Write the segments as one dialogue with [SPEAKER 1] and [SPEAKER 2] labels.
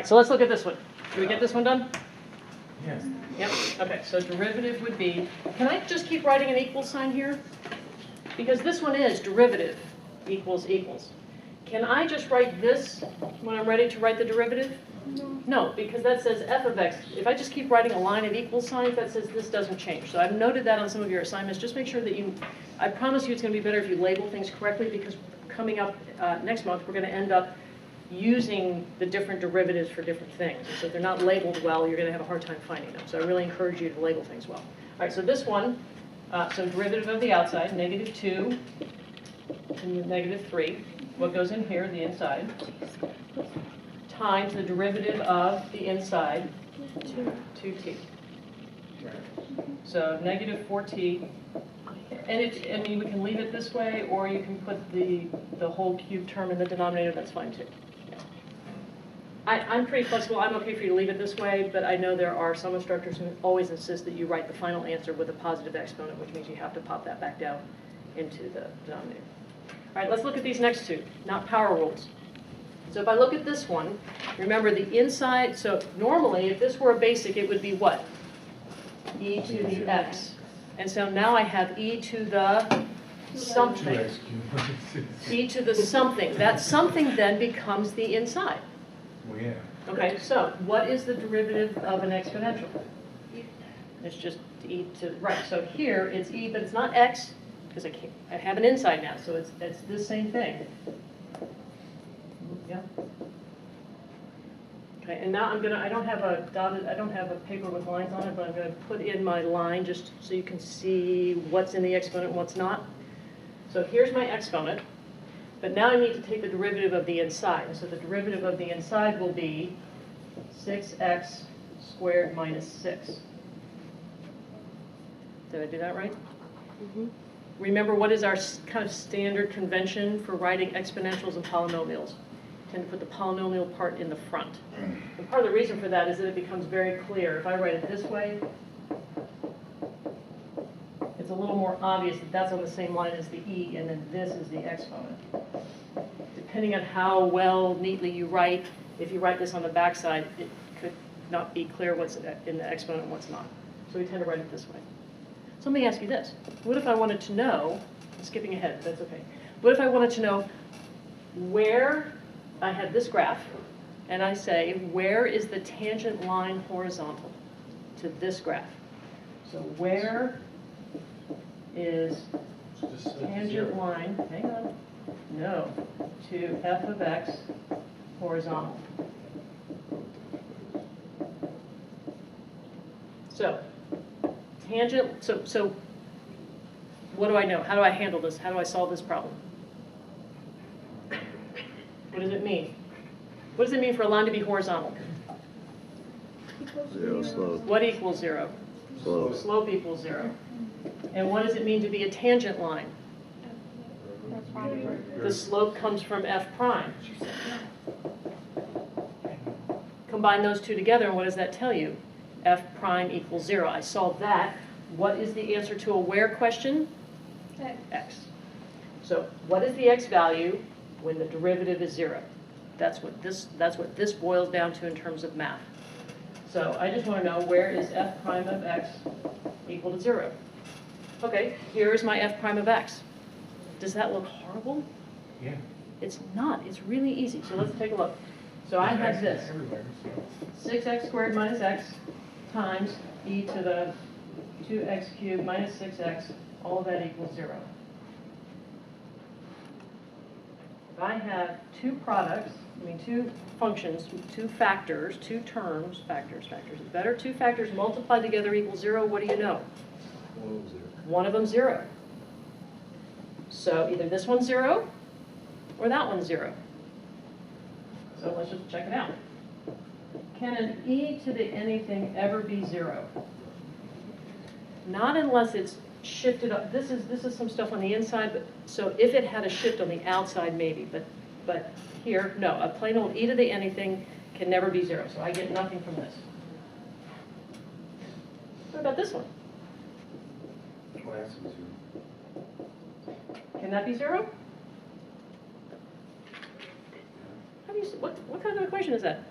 [SPEAKER 1] right, so let's look at this one. Did we get this one done?
[SPEAKER 2] Yes.
[SPEAKER 1] Yep, okay, so derivative would be, can I just keep writing an equal sign here? Because this one is derivative equals equals. Can I just write this when I'm ready to write the derivative? No, because that says f of x. If I just keep writing a line of equal signs, that says this doesn't change. So I've noted that on some of your assignments. Just make sure that you, I promise you it's going to be better if you label things correctly, because coming up next month, we're going to end up using the different derivatives for different things. So if they're not labeled well, you're going to have a hard time finding them. So I really encourage you to label things well. All right, so this one, so derivative of the outside, -2 and -3. What goes in here, the inside, times the derivative of the inside, 2t. So -4t. And I mean, we can leave it this way, or you can put the whole cube term in the denominator. That's fine too. I'm pretty flexible. I'm okay for you to leave it this way, but I know there are some instructors who always insist that you write the final answer with a positive exponent, which means you have to pop that back down into the denominator. All right, let's look at these next two, not power rules. So if I look at this one, remember the inside, so normally if this were a basic, it would be what? E to the x. And so now I have e to the something. E to the something. That something then becomes the inside.
[SPEAKER 2] Well, yeah.
[SPEAKER 1] Okay, so what is the derivative of an exponential? It's just e to, right, so here it's e, but it's not x, because I have an inside now, so it's this same thing. Yeah. Okay, and now I don't have a paper with lines on it, but I'm going to put in my line just so you can see what's in the exponent and what's not. So here's my exponent, but now I need to take the derivative of the inside. So the derivative of the inside will be 6x squared minus 6. Did I do that right? Mm-hmm. Remember, what is our kind of standard convention for writing exponentials and polynomials? Tend to put the polynomial part in the front. And part of the reason for that is that it becomes very clear. If I write it this way, it's a little more obvious that that's on the same line as the e, and then this is the exponent. Depending on how well, neatly you write, if you write this on the backside, it could not be clear what's in the exponent and what's not. So we tend to write it this way. So let me ask you this. What if I wanted to know, I'm skipping ahead, that's okay. What if I wanted to know where I have this graph, and I say, where is the tangent line horizontal to this graph? So where is tangent line, hang on, no, to f of x horizontal? So tangent, so what do I know? How do I handle this? How do I solve this problem? What does it mean? What does it mean for a line to be horizontal?
[SPEAKER 3] Zero slope.
[SPEAKER 1] What equals 0?
[SPEAKER 3] Slope.
[SPEAKER 1] Slope equals 0. And what does it mean to be a tangent line? The slope comes from f prime. Combine those two together, and what does that tell you? F prime equals 0. I solved that. What is the answer to a where question? X. So what is the x value when the derivative is 0? That's what this boils down to in terms of math. So I just want to know, where is f prime of x equal to 0? Okay, here is my f prime of x. Does that look horrible?
[SPEAKER 2] Yeah.
[SPEAKER 1] It's not. It's really easy. So let's take a look. So I have this. 6x squared minus x times e to the 2x cubed minus 6x, all of that equals 0. If I have two products, two functions, two factors, two terms, factors is better, two factors multiplied together equals 0, what do you know? One of them 0. So either this one's 0 or that one's 0. So let's just check it out. Can an e to the anything ever be 0? Not unless it's shifted up. This is some stuff on the inside, but so if it had a shift on the outside, maybe, but here, no. A plain old e to the anything can never be 0, so I get nothing from this. What about this one? Can that be 0? How do you, what kind of equation is that?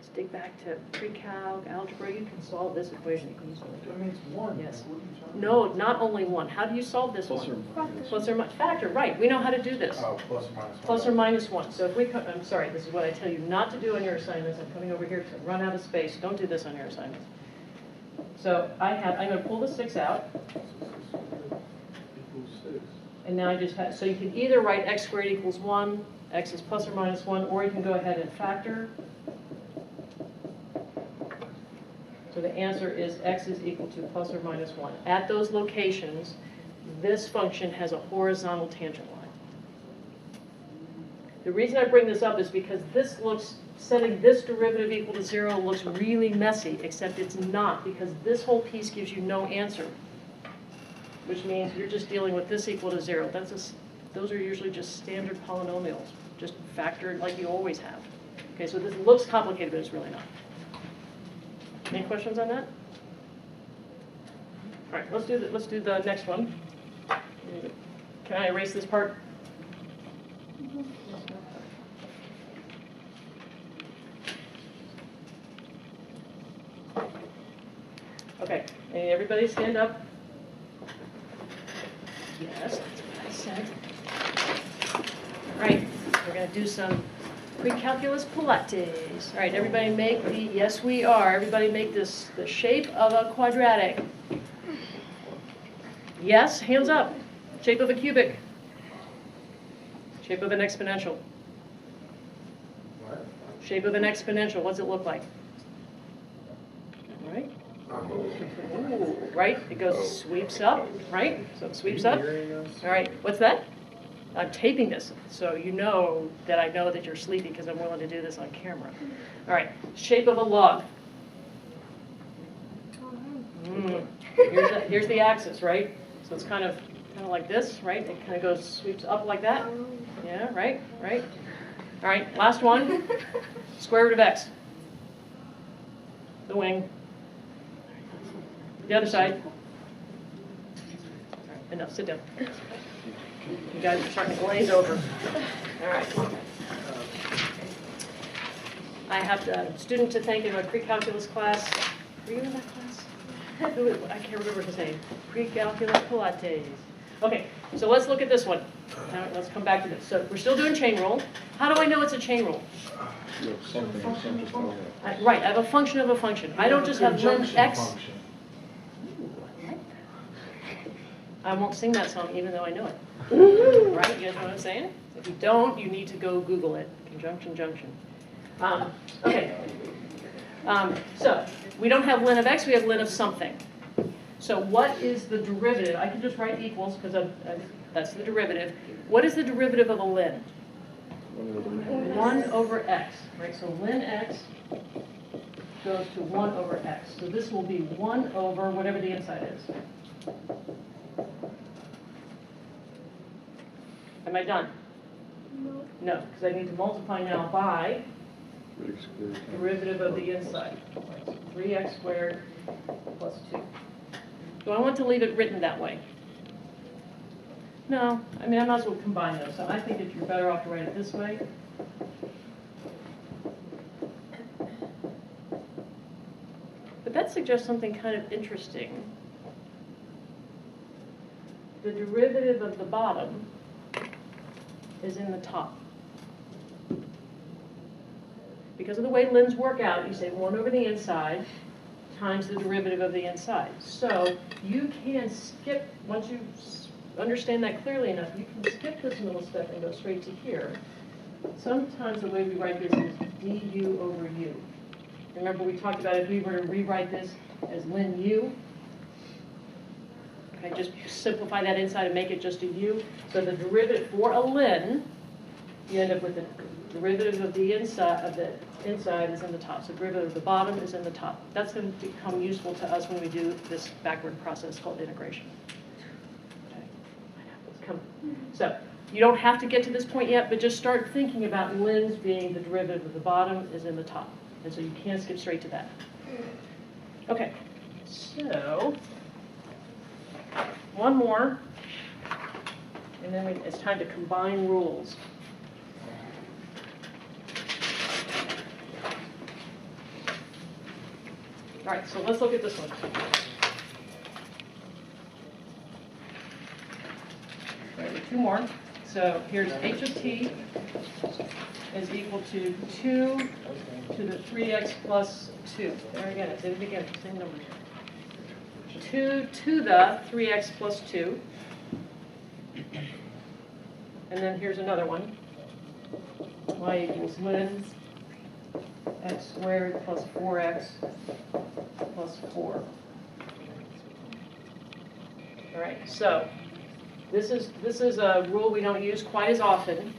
[SPEAKER 1] Let's dig back to pre-calc, algebra. You can solve this equation easily.
[SPEAKER 2] That means one.
[SPEAKER 1] Yes.
[SPEAKER 2] What are you talking
[SPEAKER 1] No,
[SPEAKER 2] about?
[SPEAKER 1] not only one. How do you solve this
[SPEAKER 3] Plus or
[SPEAKER 1] one?
[SPEAKER 3] minus.
[SPEAKER 1] Plus or minus. Factor, right. We know how to do this.
[SPEAKER 2] Oh, plus or minus one.
[SPEAKER 1] Plus or minus 1. So if we, I'm sorry, this is what I tell you not to do on your assignments. I'm coming over here to run out of space. Don't do this on your assignments. So I'm going to pull the 6 out.
[SPEAKER 2] Equals 6.
[SPEAKER 1] And now I just have, so you can either write x squared equals 1, x is plus or minus 1, or you can go ahead and factor. So the answer is x is equal to plus or minus 1. At those locations, this function has a horizontal tangent line. The reason I bring this up is because this looks, setting this derivative equal to 0 looks really messy, except it's not, because this whole piece gives you no answer, which means you're just dealing with this equal to 0. Those are usually just standard polynomials, just factored like you always have. Okay, so this looks complicated, but it's really not. Any questions on that? All right, let's do the next one. Can I erase this part? Okay, everybody stand up. Yes, that's what I said. All right, we're going to do some pre-calculus Pilates. All right, everybody make the, yes we are, everybody make this the shape of a quadratic. Yes, hands up. Shape of a cubic. Shape of an exponential.
[SPEAKER 2] What?
[SPEAKER 1] Shape of an exponential, what's it look like? All right. Ooh, right, it goes, sweeps up, right? So it sweeps up. All right, what's that? I'm taping this, so you know that I know that you're sleepy because I'm willing to do this on camera. All right, shape of a log. Here's the axis, right? So it's kind of like this, right? It kind of goes, sweeps up like that. Yeah, right. All right, last one. Square root of x. The wing. The other side. All right, enough, sit down. You guys are starting to glaze over. All right. I have a student to thank in my pre-calculus class. Were you in that class? I can't remember his name. Pre-calculus Pilates. Okay, so let's look at this one. Now, let's come back to this. So we're still doing chain rule. How do I know it's a chain rule?
[SPEAKER 3] You have something, you can't just call it.
[SPEAKER 1] Right, I have a function of a function. I don't just have lim
[SPEAKER 2] Conjunction
[SPEAKER 1] x.
[SPEAKER 2] function.
[SPEAKER 1] I won't sing that song even though I know it. Right, you guys know what I'm saying? If you don't, you need to go Google it. Conjunction junction. Okay. So we don't have ln of x, we have ln of something. So what is the derivative? I can just write equals because that's the derivative. What is the derivative of a ln? 1 over x, right? So ln x goes to 1 over x. So this will be 1 over whatever the inside is. Am I done? No, because I need to multiply now by derivative of the inside. 3x squared plus 2. Do I want to leave it written that way? No, I mean, I might as well combine those. So I think that you're better off to write it this way. But that suggests something kind of interesting. The derivative of the bottom is in the top. Because of the way lns work out, you say 1 over the inside times the derivative of the inside. So you can skip, once you understand that clearly enough, you can skip this middle step and go straight to here. Sometimes the way we write this is du over u. Remember we talked about if we were to rewrite this as ln u, okay, just simplify that inside and make it just a u. So the derivative for a ln, you end up with the derivative of the inside is in the top. So derivative of the bottom is in the top. That's going to become useful to us when we do this backward process called integration. Okay. Come. So you don't have to get to this point yet, but just start thinking about lns being the derivative of the bottom is in the top. And so you can't skip straight to that. Okay. So one more, and then it's time to combine rules. right, so let's look at this one. Right, 2 more. So here's h of t is equal to 2 to the 3x plus 2. There again, I did it again, same number. 2 to the 3x plus 2. And then here's another one. Y equals ln x squared plus 4x plus 4. All right, so this is a rule we don't use quite as often.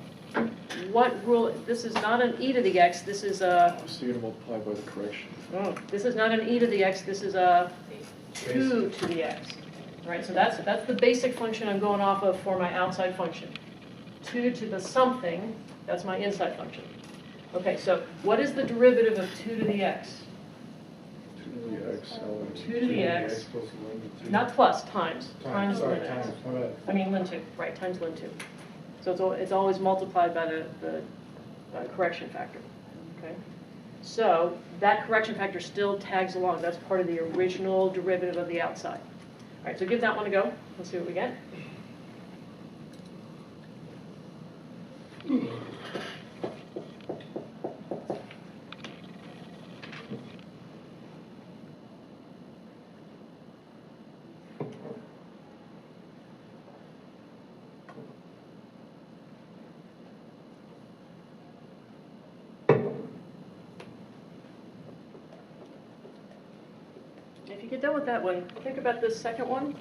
[SPEAKER 1] What rule? This is not an e to the x. This is a.
[SPEAKER 3] I was thinking to multiply by the correction.
[SPEAKER 1] Oh, this is not an e to the x. This is a 2 to the x. All right, so that's the basic function I'm going off of for my outside function. 2 to the something. That's my inside function. Okay, so what is the derivative of 2 to the x?
[SPEAKER 3] 2 to the x, ln
[SPEAKER 1] 2 to the x.
[SPEAKER 2] Plus ln 2.
[SPEAKER 1] Not plus, times. Times
[SPEAKER 2] Sorry,
[SPEAKER 1] ln x.
[SPEAKER 2] times, my bad.
[SPEAKER 1] I mean ln 2, right, times ln 2. So it's always multiplied by the correction factor, okay? So that correction factor still tags along. That's part of the original derivative of the outside. All right, so give that one a go. Let's see what we get. If you get done with that one, think about this second one.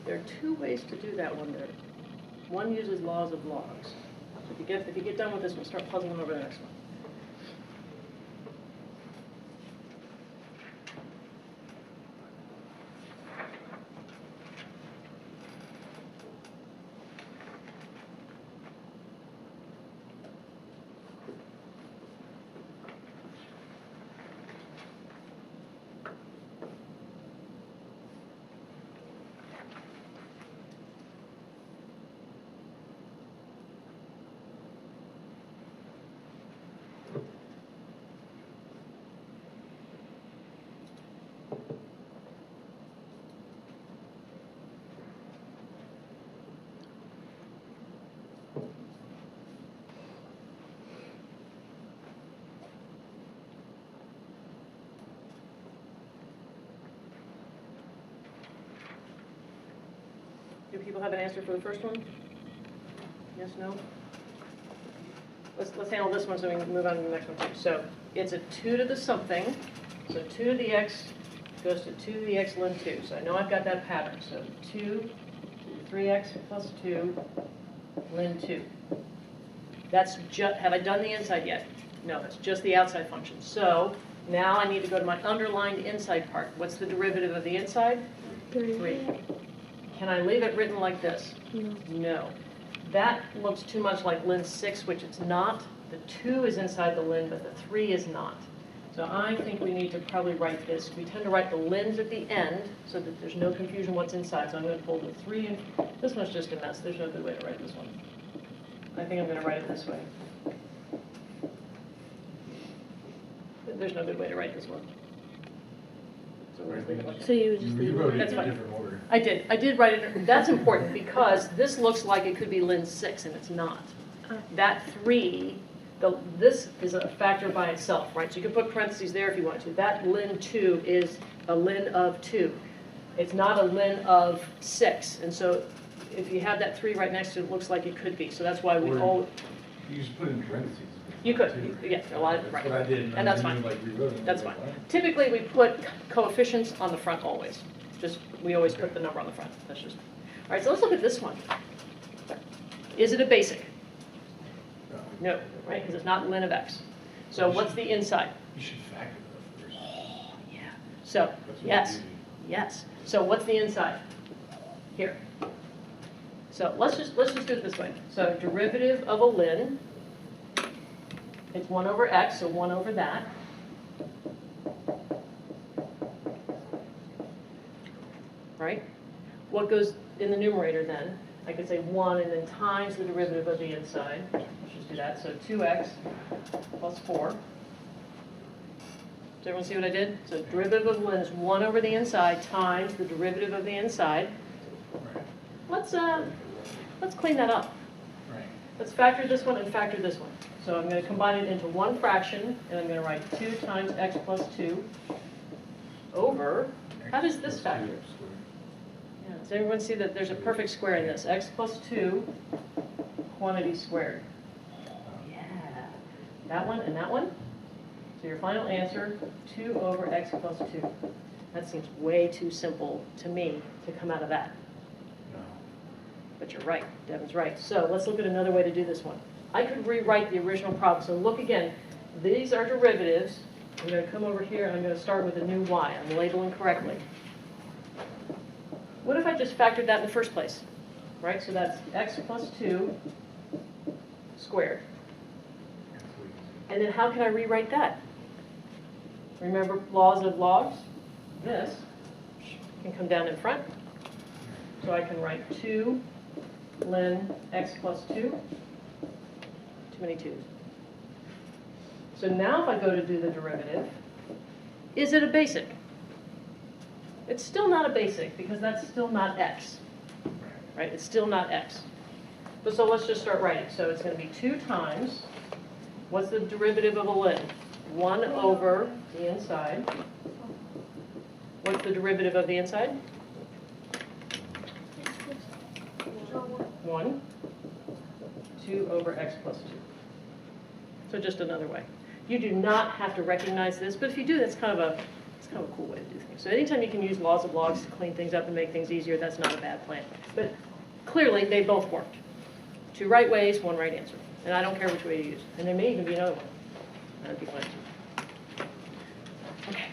[SPEAKER 1] There are 2 ways to do that one there. One uses laws of logs. If you get done with this one, start puzzling over the next one. Do people have an answer for the first one? Yes, no? Let's handle this one so we can move on to the next one too. So it's a 2 to the something. So 2 to the x goes to 2 to the x ln 2. So I know I've got that pattern. So 2 to the 3x plus 2 ln 2. That's just, have I done the inside yet? No, that's just the outside function. So now I need to go to my underlined inside part. What's the derivative of the inside? 3. Can I leave it written like this?
[SPEAKER 4] No.
[SPEAKER 1] No. That looks too much like ln 6, which it's not. The 2 is inside the ln, but the 3 is not. So I think we need to probably write this. We tend to write the lns at the end so that there's no confusion what's inside. So I'm going to pull the 3 in. This one's just a mess. There's no good way to write this one. I think I'm going to write it this way. There's no good way to write this one. So we're going to leave it like that.
[SPEAKER 4] So you would just
[SPEAKER 2] You
[SPEAKER 4] leave
[SPEAKER 2] wrote
[SPEAKER 4] it.
[SPEAKER 2] it
[SPEAKER 1] That's
[SPEAKER 2] in a
[SPEAKER 1] fine.
[SPEAKER 2] different order.
[SPEAKER 1] I did write it. That's important because this looks like it could be ln 6 and it's not. That 3, this is a factor by itself, right? So you can put parentheses there if you want to. That ln 2 is a ln of 2. It's not a ln of 6. And so if you have that 3 right next to it, it looks like it could be. So that's why we
[SPEAKER 2] Or
[SPEAKER 1] all,
[SPEAKER 2] You just put it in parentheses.
[SPEAKER 1] you could,
[SPEAKER 2] too.
[SPEAKER 1] yeah, a lot of, right.
[SPEAKER 2] That's what I did.
[SPEAKER 1] And that's
[SPEAKER 2] then you,
[SPEAKER 1] fine.
[SPEAKER 2] like, rewrote it.
[SPEAKER 1] That's
[SPEAKER 2] I was
[SPEAKER 1] fine.
[SPEAKER 2] like, "Wow."
[SPEAKER 1] Typically, we put coefficients on the front always. Just, we always put the number on the front. That's just, all right, so let's look at this one. Is it a basic?
[SPEAKER 2] No.
[SPEAKER 1] No, right, because it's not ln of x. So what's the inside?
[SPEAKER 2] You should factor it up first.
[SPEAKER 1] Oh, yeah. So,
[SPEAKER 2] That's what
[SPEAKER 1] yes,
[SPEAKER 2] you do.
[SPEAKER 1] yes. So what's the inside? Here. So let's just do it this way. So derivative of a ln, it's 1 over x, so 1 over that. Right? What goes in the numerator then? I could say 1 and then times the derivative of the inside. Let's just do that. So 2x plus 4. Does everyone see what I did? So derivative of ln is 1 over the inside times the derivative of the inside.
[SPEAKER 2] Right.
[SPEAKER 1] Let's clean that up.
[SPEAKER 2] Right.
[SPEAKER 1] Let's factor this one and factor this one. So I'm going to combine it into one fraction, and I'm going to write 2 times x plus 2 over, how does this factor? Yeah, does everyone see that there's a perfect square in this? X plus 2 quantity squared. Yeah. That one and that one. So your final answer, 2 over x plus 2. That seems way too simple to me to come out of that.
[SPEAKER 2] No.
[SPEAKER 1] But you're right, Devin's right. So let's look at another way to do this one. I could rewrite the original problem. So look again, these are derivatives. I'm going to come over here and I'm going to start with a new y. I'm labeling correctly. What if I just factored that in the first place? Right, so that's x plus 2 squared. And then how can I rewrite that? Remember laws of logs? This can come down in front. So I can write 2 ln x plus 2. Too many 2's. So now if I go to do the derivative, is it a basic? It's still not a basic because that's still not x. Right? It's still not x. But so let's just start writing. So it's going to be 2 times, what's the derivative of a ln? 1 over the inside. What's the derivative of the inside? 1. 2 over x plus 2. So just another way. You do not have to recognize this, but if you do, that's kind of a cool way to do things. So anytime you can use laws of logs to clean things up and make things easier, that's not a bad plan. But clearly, they both worked. 2 right ways, 1 right answer. And I don't care which way you use. And there may even be another one. That'd be fun too. Okay.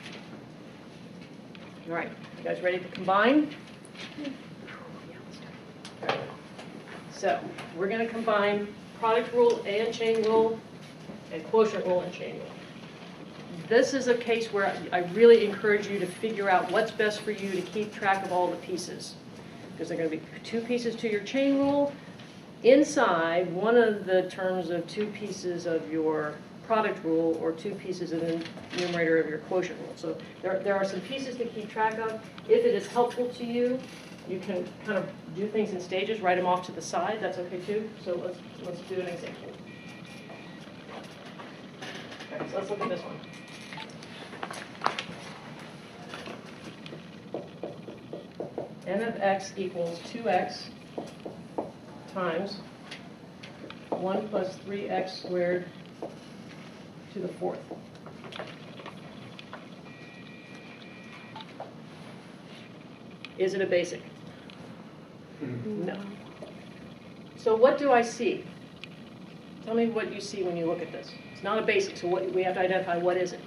[SPEAKER 1] All right, you guys ready to combine? Okay. So we're going to combine product rule and chain rule and quotient rule and chain rule. This is a case where I really encourage you to figure out what's best for you to keep track of all the pieces. Because there are going to be 2 pieces to your chain rule. Inside one of the terms of 2 pieces of your product rule or 2 pieces in the numerator of your quotient rule. So there are some pieces to keep track of. If it is helpful to you, you can kind of do things in stages, write them off to the side. That's okay too. So let's do an example. Okay, so let's look at this one. N of x equals 2x times 1 plus 3x squared to the 4th. Is it a basic? No. So what do I see? Tell me what you see when you look at this. It's not a basic, so we have to identify what is it.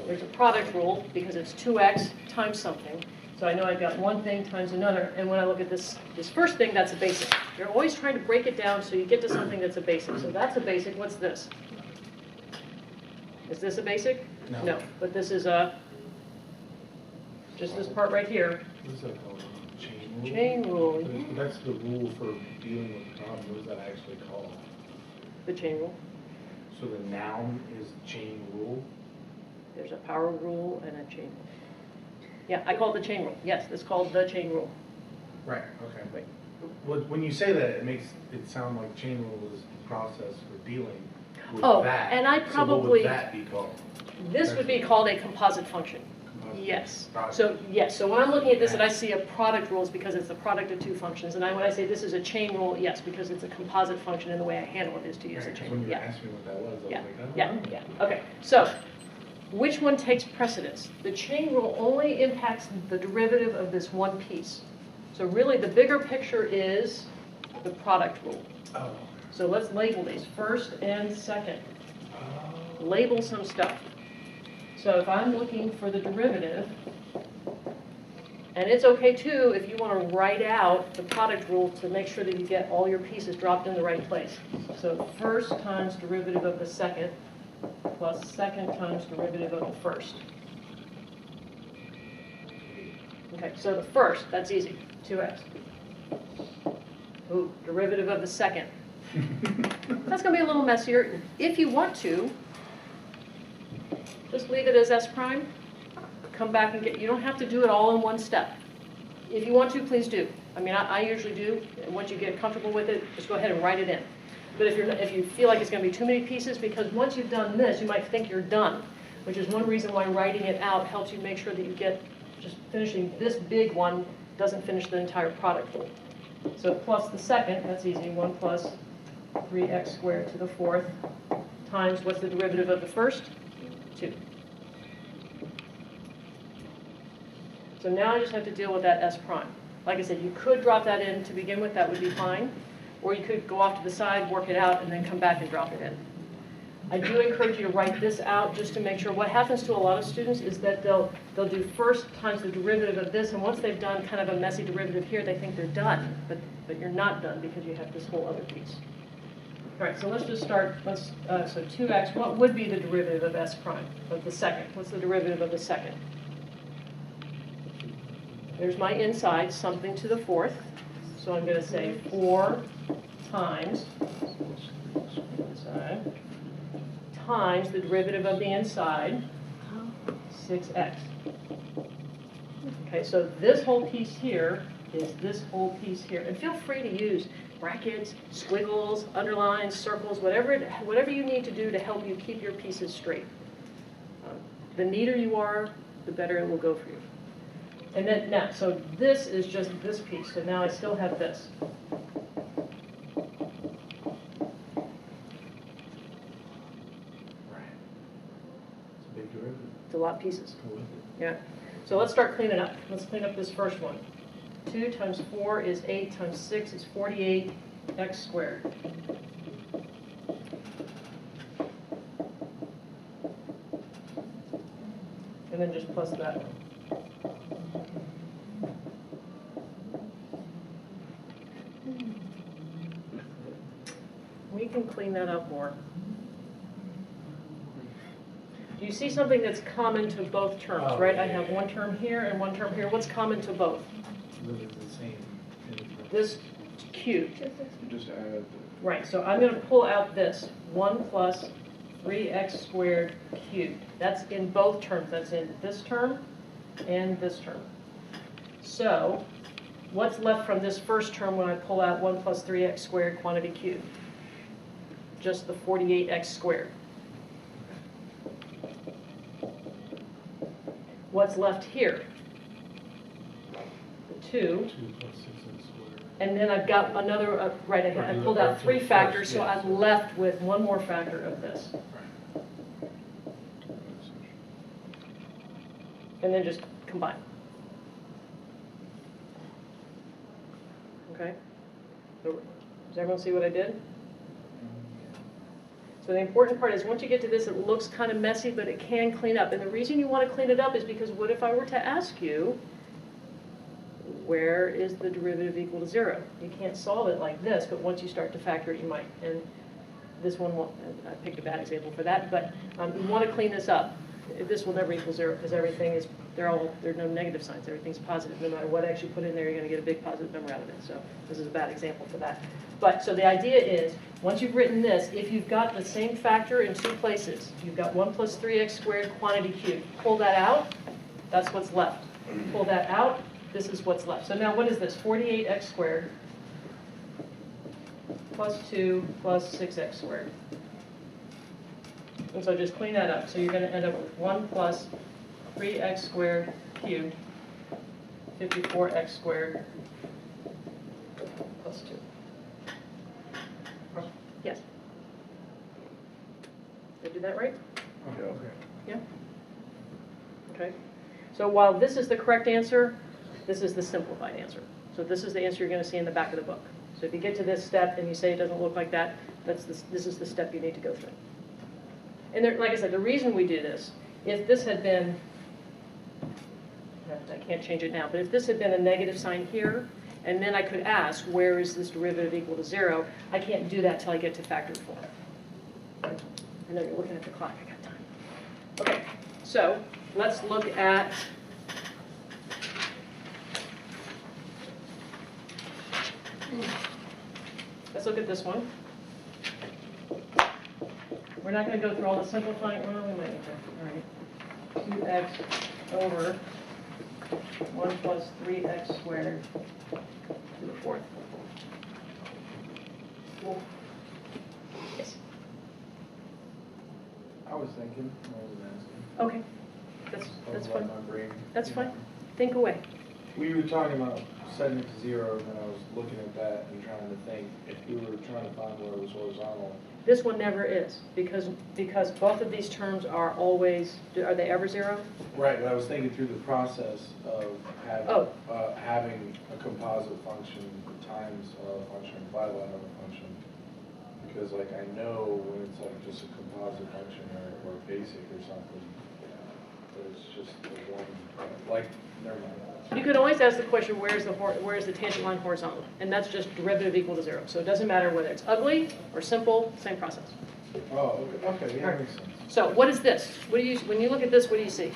[SPEAKER 1] There's a product rule because it's 2x times something. So I know I've got one thing times another. And when I look at this first thing, that's a basic. You're always trying to break it down so you get to something that's a basic. So that's a basic. What's this? Is this a basic? No. But this is just this part right here.
[SPEAKER 2] What is that called? Chain rule?
[SPEAKER 1] Chain rule.
[SPEAKER 2] That's the rule for dealing with the problem. What is that actually called?
[SPEAKER 1] The chain rule.
[SPEAKER 2] So the noun is chain rule?
[SPEAKER 1] There's a power rule and a chain rule. Yeah, I call it the chain rule. Yes, it's called the chain rule.
[SPEAKER 2] Right, okay.
[SPEAKER 1] Right.
[SPEAKER 2] When you say that, it makes it sound like chain rule is the process for dealing with
[SPEAKER 1] Oh,
[SPEAKER 2] that.
[SPEAKER 1] and I
[SPEAKER 2] So what
[SPEAKER 1] probably-
[SPEAKER 2] would that be called?
[SPEAKER 1] This would be called a composite function. Yes.
[SPEAKER 2] Product.
[SPEAKER 1] So yes. So when I'm looking at this and I see a product rule, it's because it's the product of 2 functions. And when I say this is a chain rule, yes, because it's a composite function, and the way I handle it is to use a
[SPEAKER 2] Right, 'cause
[SPEAKER 1] chain
[SPEAKER 2] when
[SPEAKER 1] rule.
[SPEAKER 2] you
[SPEAKER 1] Yeah.
[SPEAKER 2] asked me what that was, I was
[SPEAKER 1] Yeah.
[SPEAKER 2] like, I don't
[SPEAKER 1] Yeah.
[SPEAKER 2] know.
[SPEAKER 1] Yeah. Okay. So which one takes precedence? The chain rule only impacts the derivative of this one piece. So really, the bigger picture is the product rule.
[SPEAKER 2] Oh.
[SPEAKER 1] So let's label these first and second.
[SPEAKER 2] Oh.
[SPEAKER 1] Label some stuff. So if I'm looking for the derivative, and it's okay too if you want to write out the product rule to make sure that you get all your pieces dropped in the right place. So first times derivative of the second plus second times derivative of the first. Okay, so the first, that's easy, 2x. Ooh, derivative of the second. That's going to be a little messier. If you want to, Just leave it as S prime. Come back and you don't have to do it all in one step. If you want to, please do. I mean, I usually do. And once you get comfortable with it, just go ahead and write it in. But if you feel like it's going to be too many pieces, because once you've done this, you might think you're done, which is one reason why writing it out helps you make sure that you get just finishing this big one doesn't finish the entire product whole. So plus the second, that's easy, 1 plus 3x squared to the fourth times, what's the derivative of the first? 2. So now I just have to deal with that S prime. Like I said, you could drop that in to begin with, that would be fine. Or you could go off to the side, work it out, and then come back and drop it in. I do encourage you to write this out just to make sure. What happens to a lot of students is that they'll do first times the derivative of this, and once they've done kind of a messy derivative here, they think they're done. But you're not done because you have this whole other piece. All right, so let's just start. So 2x, what would be the derivative of S prime, of the second? What's the derivative of the second? There's my inside, something to the fourth. So I'm going to say 4 times inside times the derivative of the inside, 6x. Okay, so this whole piece here is this whole piece here. And feel free to use brackets, squiggles, underlines, circles, whatever you need to do to help you keep your pieces straight. The neater you are, the better it will go for you. And then now, so this is just this piece. So now I still have this. It's a lot of pieces. Yeah. So let's start cleaning up. Let's clean up this first one. 2 times 4 is 8 times 6 is 48 x squared. And then just plus that one. We can clean that up more. You see something that's common to both terms, right? I have one term here and one term here. What's common to both?
[SPEAKER 2] Literally the same.
[SPEAKER 1] This cubed.
[SPEAKER 3] You just add.
[SPEAKER 1] Right, so I'm going to pull out this 1 plus 3x squared cubed. That's in both terms. That's in this term and this term. So what's left from this first term when I pull out 1 plus 3x squared quantity cubed? Just the 48x squared. What's left here? The 2.
[SPEAKER 2] 2 plus 6x squared.
[SPEAKER 1] And then I've got another, right, I pulled out 3 factors, so I'm left with one more factor of this. And then just combine. Okay? So, does everyone see what I did? So the important part is once you get to this, it looks kind of messy, but it can clean up. And the reason you want to clean it up is because what if I were to ask you, where is the derivative equal to 0? You can't solve it like this, but once you start to factor it, you might. And this one won't. I picked a bad example for that, but you want to clean this up. This will never equal 0 because everything is, there are no negative signs. Everything's positive. No matter what I actually put in there, you're going to get a big positive number out of it. So this is a bad example for that. But so the idea is, once you've written this, if you've got the same factor in 2 places, you've got 1 plus 3x squared quantity cubed. Pull that out, that's what's left. Pull that out, this is what's left. So now what is this? 48x squared plus 2 plus 6x squared. And so just clean that up. So you're going to end up with 1 plus 3x squared cubed, 54x squared plus 2. Yes? Did I do that right?
[SPEAKER 3] Yeah.
[SPEAKER 2] Okay.
[SPEAKER 1] Yeah? Okay. So while this is the correct answer, this is the simplified answer. So this is the answer you're going to see in the back of the book. So if you get to this step and you say it doesn't look like that, this is the step you need to go through. And there, like I said, the reason we do this, if this had been, I can't change it now, but if this had been a negative sign here, and then I could ask, where is this derivative equal to 0? I can't do that till I get to factor form. I know you're looking at the clock, I got time. Okay, so let's look at this one. We're not going to go through all the simplifying. Well, we might need to. All right. 2x over 1 plus 3x squared to the fourth. Yes.
[SPEAKER 2] I was thinking, I wasn't asking.
[SPEAKER 1] Okay. That's
[SPEAKER 2] That was
[SPEAKER 1] fine.
[SPEAKER 2] like my brain.
[SPEAKER 1] That's fine. Think away.
[SPEAKER 2] We were talking about setting it to 0, and then I was looking at that and trying to think, if we were trying to find where it was horizontal.
[SPEAKER 1] This one never is, because both of these terms are always, are they ever 0?
[SPEAKER 2] Right, but I was thinking through the process of having,
[SPEAKER 1] Oh.
[SPEAKER 2] having a composite function times a function divided by another function. Because like I know when it's like just a composite function or basic or something, but it's just the one, like, never mind.
[SPEAKER 1] You could always ask the question, where's the tangent line horizontal? And that's just derivative equal to 0. So it doesn't matter whether it's ugly or simple, same process.
[SPEAKER 2] Oh, okay, yeah, that makes sense.
[SPEAKER 1] So what is this? What do you, when you look at this, what do you see?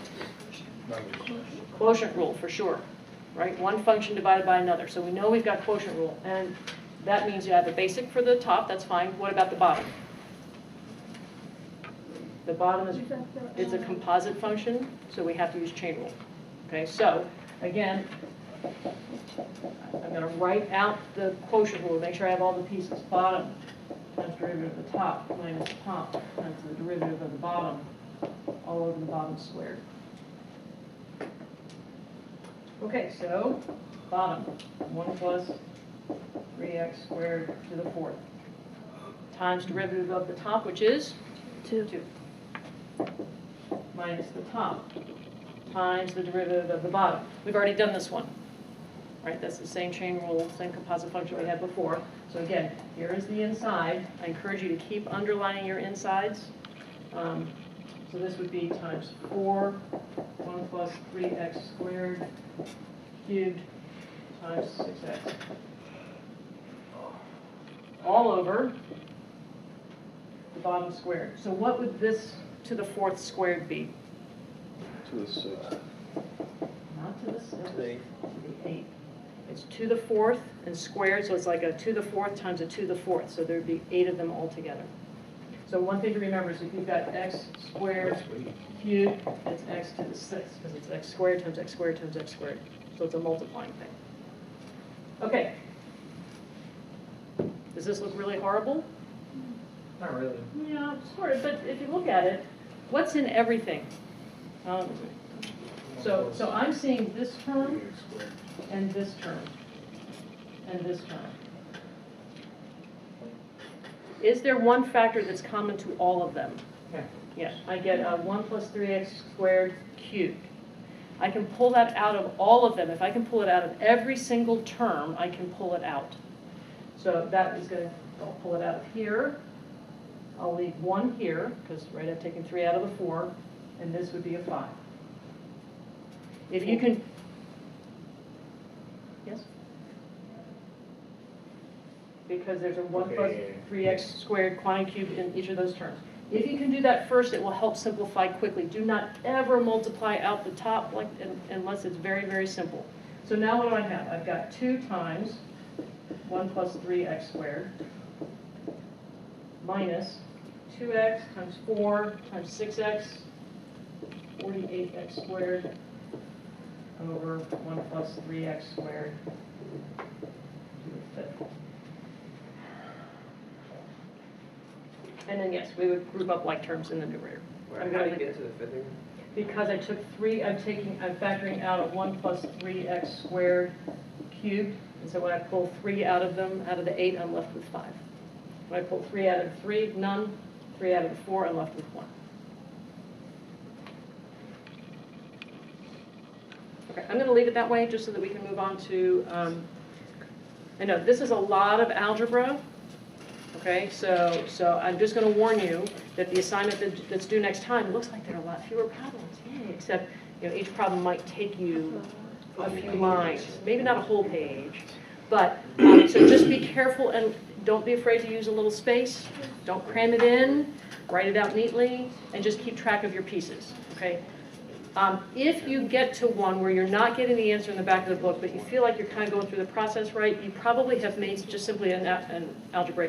[SPEAKER 2] Numbers.
[SPEAKER 1] Quotient rule, for sure, right? One function divided by another. So we know we've got quotient rule. And that means you have a basic for the top, that's fine. What about the bottom? The bottom is, it's a composite function, so we have to use chain rule. Okay, so again, I'm going to write out the quotient rule, make sure I have all the pieces. Bottom times derivative of the top minus the top times the derivative of the bottom, all over the bottom squared. Okay, so bottom, 1 plus 3x squared to the fourth, times derivative of the top, which is 2, minus the top, times the derivative of the bottom. We've already done this one, right? That's the same chain rule, same composite function we had before. So again, here is the inside. I encourage you to keep underlining your insides. So this would be times 4, 1 plus 3x squared cubed times 6x. All over the bottom squared. So what would this to the fourth squared be?
[SPEAKER 3] To the 6th.
[SPEAKER 1] Not to the 6th, the 8. It's to the fourth and squared, so it's like a to the fourth times a to the fourth. So there'd be 8 of them all together. So one thing to remember is if you've got x squared cubed, it's x to the 6th, because it's x squared times x squared times x squared. So it's a multiplying thing. Okay. Does this look really horrible?
[SPEAKER 2] Not really.
[SPEAKER 1] Yeah, sort of, but if you look at it, what's in everything? So I'm seeing this term and this term and this term. Is there one factor that's common to all of them?
[SPEAKER 2] Yeah.
[SPEAKER 1] Yeah, I get 1 plus 3x squared cubed. I can pull that out of all of them. If I can pull it out of every single term, I can pull it out. So that is going to, I'll pull it out of here. I'll leave 1 here, because right, I've taken 3 out of the 4, and this would be a 5. If you can, yes? Because there's a 1 plus 3x squared quantity cubed in each of those terms. If you can do that first, it will help simplify quickly. Do not ever multiply out the top like unless it's very, very simple. So now what do I have? I've got 2 times 1 plus 3x squared minus 2x times 4 times 6x, 48x squared over 1 plus 3x squared to the 5th. And then yes, we would group up like terms in the numerator.
[SPEAKER 4] How do you get to the 5th again?
[SPEAKER 1] Because I took 3, I'm factoring out of 1 plus 3x squared cubed. And so when I pull 3 out of them, out of the 8, I'm left with 5. When I pull 3 out of the 3, none. 3 out of the 4, I'm left with 1. Okay, I'm going to leave it that way just so that we can move on to, I know this is a lot of algebra. Okay, so I'm just going to warn you that the assignment that's due next time looks like there are a lot fewer problems. Yay, except each problem might take you a few lines, maybe not a whole page. But so just be careful and don't be afraid to use a little space. Don't cram it in. Write it out neatly, and just keep track of your pieces. Okay. If you get to one where you're not getting the answer in the back of the book, but you feel like you're kind of going through the process right, you probably have made just simply an algebraic